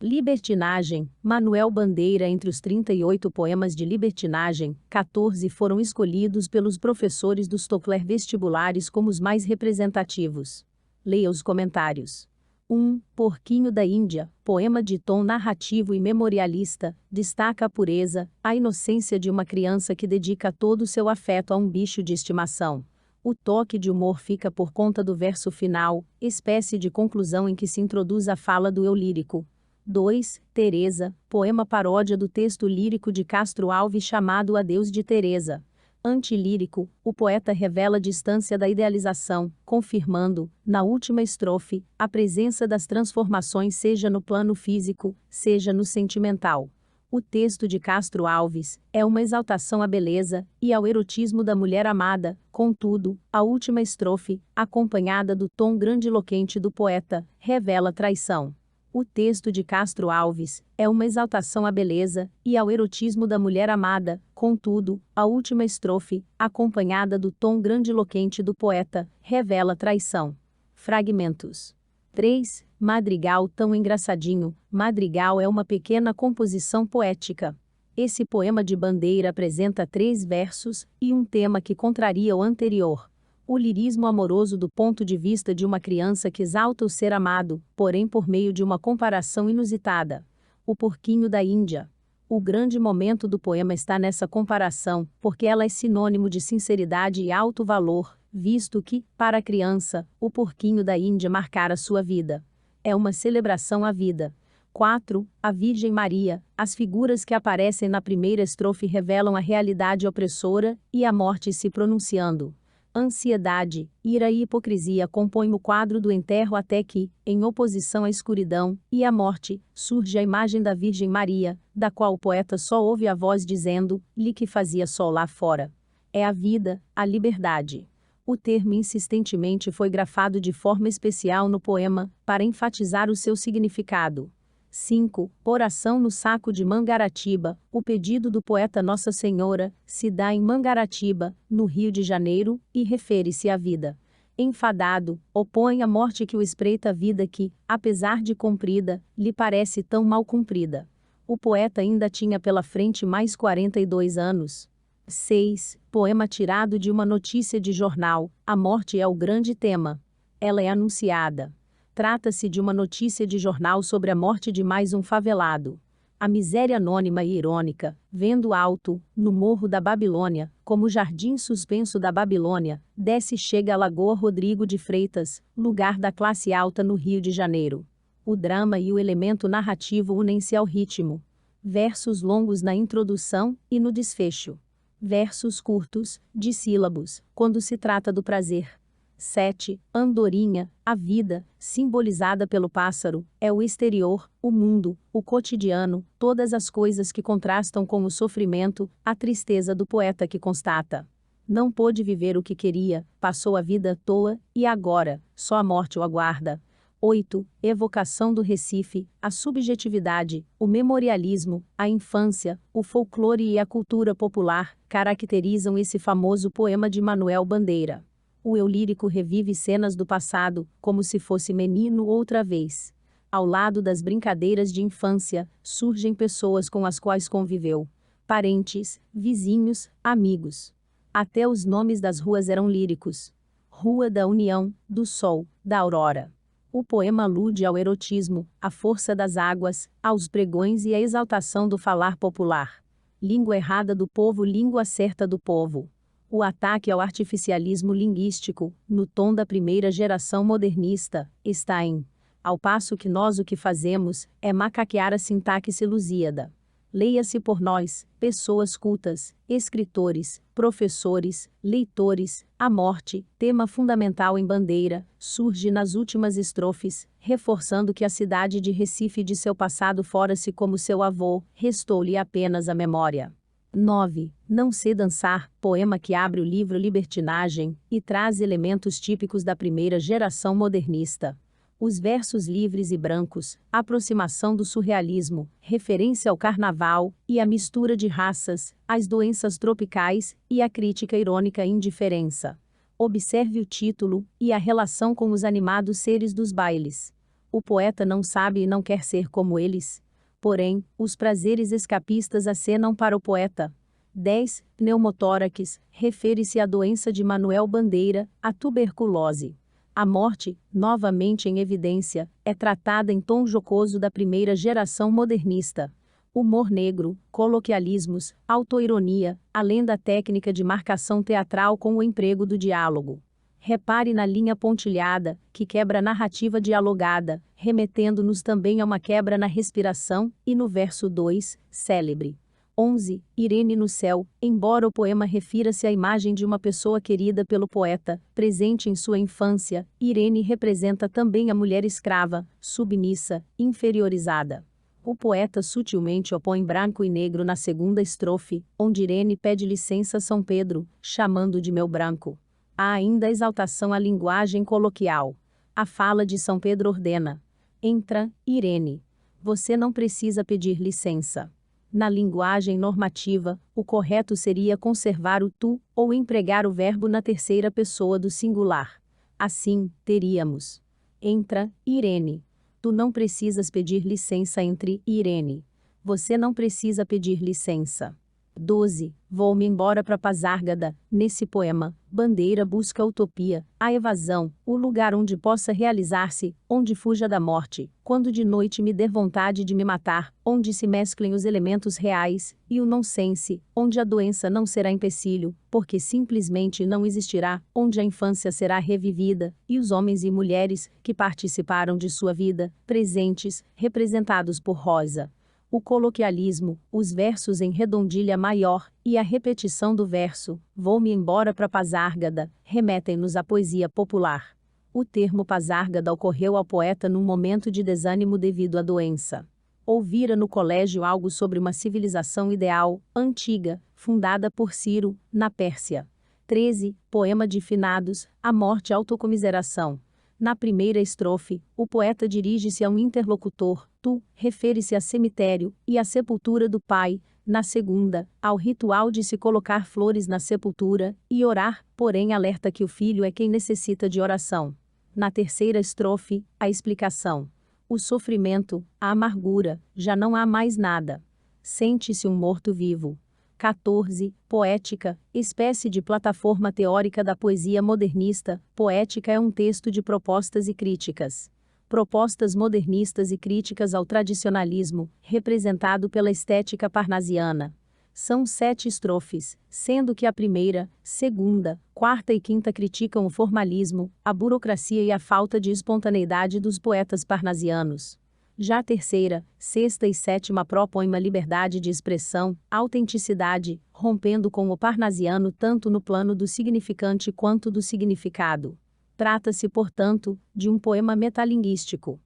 Libertinagem, Manuel Bandeira. Entre os 38 poemas de libertinagem, 14 foram escolhidos pelos professores dos Tocler vestibulares como os mais representativos. Leia os comentários. 1. Porquinho da Índia, poema de tom narrativo e memorialista, destaca a pureza, a inocência de uma criança que dedica todo o seu afeto a um bicho de estimação. O toque de humor fica por conta do verso final, espécie de conclusão em que se introduz a fala do eu lírico. 2. Teresa, poema paródia do texto lírico de Castro Alves chamado Adeus de Teresa. Antilírico, o poeta revela a distância da idealização, confirmando, na última estrofe, a presença das transformações seja no plano físico, seja no sentimental. O texto de Castro Alves é uma exaltação à beleza e ao erotismo da mulher amada, contudo, a última estrofe, acompanhada do tom grandiloquente do poeta, revela traição. O texto de Castro Alves é uma exaltação à beleza e ao erotismo da mulher amada, contudo, a última estrofe, acompanhada do tom grandiloquente do poeta, revela traição. Fragmentos. 3. Madrigal tão engraçadinho. Madrigal é uma pequena composição poética. Esse poema de Bandeira apresenta 3 versos e um tema que contraria o anterior. O lirismo amoroso do ponto de vista de uma criança que exalta o ser amado, porém por meio de uma comparação inusitada. O porquinho da Índia. O grande momento do poema está nessa comparação, porque ela é sinônimo de sinceridade e alto valor, visto que, para a criança, o porquinho da Índia marcara sua vida. É uma celebração à vida. 4. A Virgem Maria. As figuras que aparecem na primeira estrofe revelam a realidade opressora e a morte se pronunciando. Ansiedade, ira e hipocrisia compõem o quadro do enterro até que, em oposição à escuridão e à morte, surge a imagem da Virgem Maria, da qual o poeta só ouve a voz dizendo-lhe que fazia sol lá fora. É a vida, a liberdade. O termo insistentemente foi grafado de forma especial no poema, para enfatizar o seu significado. 5. Oração no saco de Mangaratiba. O pedido do poeta Nossa Senhora se dá em Mangaratiba, no Rio de Janeiro, e refere-se à vida. Enfadado, opõe a morte que o espreita a vida que, apesar de comprida, lhe parece tão mal cumprida. O poeta ainda tinha pela frente mais 42 anos. 6. Poema tirado de uma notícia de jornal. A morte é o grande tema. Ela é anunciada. Trata-se de uma notícia de jornal sobre a morte de mais um favelado. A miséria anônima e irônica, vendo alto, no morro da Babilônia, como o jardim suspenso da Babilônia, desce e chega a Lagoa Rodrigo de Freitas, lugar da classe alta no Rio de Janeiro. O drama e o elemento narrativo unem-se ao ritmo. Versos longos na introdução e no desfecho. Versos curtos, dissílabos, quando se trata do prazer. 7. Andorinha, a vida, simbolizada pelo pássaro, é o exterior, o mundo, o cotidiano, todas as coisas que contrastam com o sofrimento, a tristeza do poeta que constata. Não pôde viver o que queria, passou a vida à toa, e agora, só a morte o aguarda. 8. Evocação do Recife, a subjetividade, o memorialismo, a infância, o folclore e a cultura popular, caracterizam esse famoso poema de Manuel Bandeira. O eu lírico revive cenas do passado, como se fosse menino outra vez. Ao lado das brincadeiras de infância, surgem pessoas com as quais conviveu. Parentes, vizinhos, amigos. Até os nomes das ruas eram líricos. Rua da União, do Sol, da Aurora. O poema alude ao erotismo, à força das águas, aos pregões e à exaltação do falar popular. Língua errada do povo, língua certa do povo. O ataque ao artificialismo linguístico, no tom da primeira geração modernista, está em. Ao passo que nós o que fazemos, é macaquear a sintaxe lusíada. Leia-se por nós, pessoas cultas, escritores, professores, leitores, a morte, tema fundamental em Bandeira, surge nas últimas estrofes, reforçando que a cidade de Recife de seu passado fora-se como seu avô, restou-lhe apenas a memória. 9. Não sei dançar, poema que abre o livro Libertinagem, e traz elementos típicos da primeira geração modernista. Os versos livres e brancos, a aproximação do surrealismo, referência ao carnaval, e a mistura de raças, as doenças tropicais, e a crítica irônica à indiferença. Observe o título, e a relação com os animados seres dos bailes. O poeta não sabe e não quer ser como eles. Porém, os prazeres escapistas acenam para o poeta. 10. Pneumotórax, refere-se à doença de Manuel Bandeira, a tuberculose. A morte, novamente em evidência, é tratada em tom jocoso da primeira geração modernista. Humor negro, coloquialismos, autoironia, além da técnica de marcação teatral com o emprego do diálogo. Repare na linha pontilhada, que quebra a narrativa dialogada, remetendo-nos também a uma quebra na respiração, e no verso 2, célebre. 11. Irene no céu, embora o poema refira-se à imagem de uma pessoa querida pelo poeta, presente em sua infância, Irene representa também a mulher escrava, submissa, inferiorizada. O poeta sutilmente opõe branco e negro na segunda estrofe, onde Irene pede licença a São Pedro, chamando de meu branco. Há ainda a exaltação à linguagem coloquial. A fala de São Pedro ordena: entra, Irene. Você não precisa pedir licença. Na linguagem normativa, o correto seria conservar o tu, ou empregar o verbo na terceira pessoa do singular. Assim, teríamos: entra, Irene. Tu não precisas pedir licença entre Irene. Você não precisa pedir licença. 12. Vou-me embora para Pasárgada. Nesse poema, Bandeira busca a utopia, a evasão, o lugar onde possa realizar-se, onde fuja da morte, quando de noite me der vontade de me matar, onde se mesclem os elementos reais, e o nonsense, onde a doença não será empecilho, porque simplesmente não existirá, onde a infância será revivida, e os homens e mulheres, que participaram de sua vida, presentes, representados por Rosa. O coloquialismo, os versos em redondilha maior, e a repetição do verso, vou-me embora para Pasárgada, remetem-nos à poesia popular. O termo Pasárgada ocorreu ao poeta num momento de desânimo devido à doença. Ouvira no colégio algo sobre uma civilização ideal, antiga, fundada por Ciro, na Pérsia. 13. Poema de finados, a morte e autocomiseração. Na primeira estrofe, o poeta dirige-se a um interlocutor, tu, refere-se a cemitério, e à sepultura do pai. Na segunda, ao ritual de se colocar flores na sepultura, e orar, porém alerta que o filho é quem necessita de oração. Na terceira estrofe, a explicação. O sofrimento, a amargura, já não há mais nada. Sente-se um morto-vivo. 14. Poética, espécie de plataforma teórica da poesia modernista. Poética é um texto de propostas e críticas. Propostas modernistas e críticas ao tradicionalismo, representado pela estética parnasiana. São 7 estrofes, sendo que a primeira, segunda, quarta e quinta criticam o formalismo, a burocracia e a falta de espontaneidade dos poetas parnasianos. Já a terceira, sexta e sétima propõem uma liberdade de expressão, autenticidade, rompendo com o parnasiano tanto no plano do significante quanto do significado. Trata-se, portanto, de um poema metalinguístico.